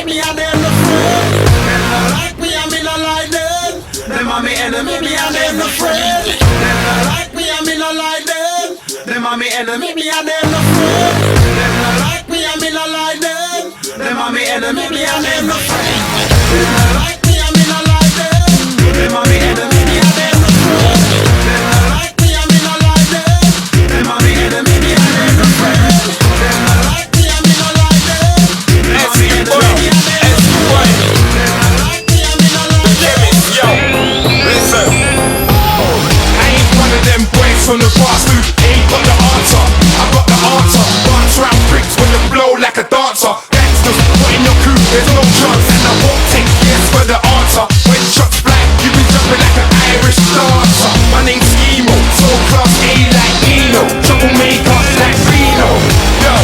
enemy, me and them no friend. Them no like me and me no like them. Them are me enemy, me and them no friend. Them no like me and me no like them. Them are me enemy, me and them no friend. Them no like me and me no like them. Them are me enemy, me and them no friend. Them no like me and me no like them. Them are me enemy, me and them no friend. Them no like me and me no like them. Them are me enemy, me and them no friend. Them no like me and me no like them. Them are me enemy, me and them no friend. Them no like me and me no like them. Yo, listen. I ain't one of them boys from the past who ain't got the answer. I got the answer. Dance round bricks when you blow like a dancer. Gangsters, put in your crew, there's no chance. And I won't take yes for the answer. When shots fly, you be jumping like an Irish dancer. My name's Emo, so class A like Nino. Troublemaker like Reno. Yo,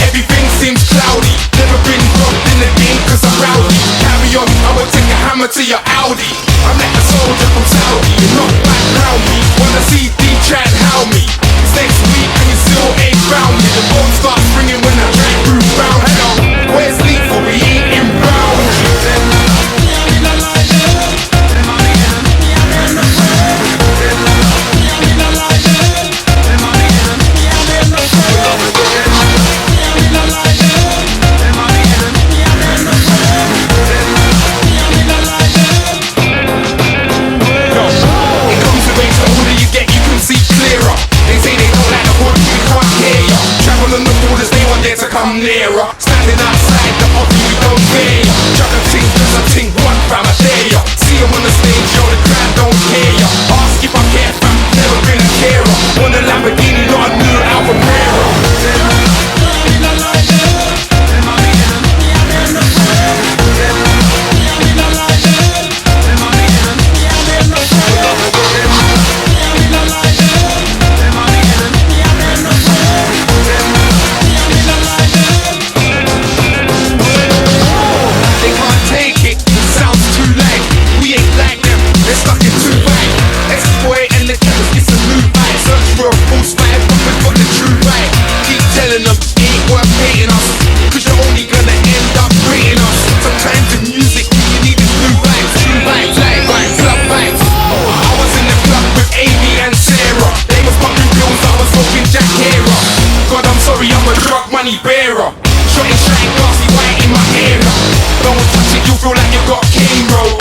everything seems cloudy. Never been robbed in the game cause I'm rowdy. Carry on, I will take a hammer to your Audi. I'm like a soldier from Saudi. You're not back round me. Wanna see D try and howl me. It's next week and you still ain't found me. The phone starts ringing when I drag through round. Hello, where's lethal? We ain't in round. Them no like me and me no like them. Them are me enemy, me and them no friend. Them no like me and me no like them. Them are me enemy, me and them no friend. Them no like me and me no like them. Them are me enemy, me and them no friend. Them no like me and me no like them. Yo, it comes with age, the older you get, you can see clearer. They say they don't like the hood, we can't hear ya. Travel on the borders, they want there to come nearer. Standing outside the office, we don't fear ya. Chuck a ting, does a ting, one fam, I dare ya. See 'em on the stage, yo, the crowd don't care ya. Ask if I care, fam, never been a carer. Want a Lamborghini, not a new Alfa Romeo. Them no like me and me no like them. Them are me enemy, me and them no friend. Them no like me and me no like them. Them are me enemy, me and them no friend. Them no like me and me no like them. Them are me enemy, me and them no friend. Them no like me and me no like them. They can't take it, the sound's too loud. We ain't like them, they're stuck in too right. X-boy and the killers, it's a new vibe. Search for a false vibe, but we've got the true vibe. Keep telling them, it ain't worth hating us, cause you're only gonna end up rating us. Sometimes in music, you need this new vibes. True vibes, live vibes, love vibes. I was in the club with Amy and Sarah. They was popping pills, I was smoking Jack Hera. God, I'm sorry, I'm a drug money bearer. Shot and shine, glassy white in my era. Don't touch it, you feel like you got cane roll.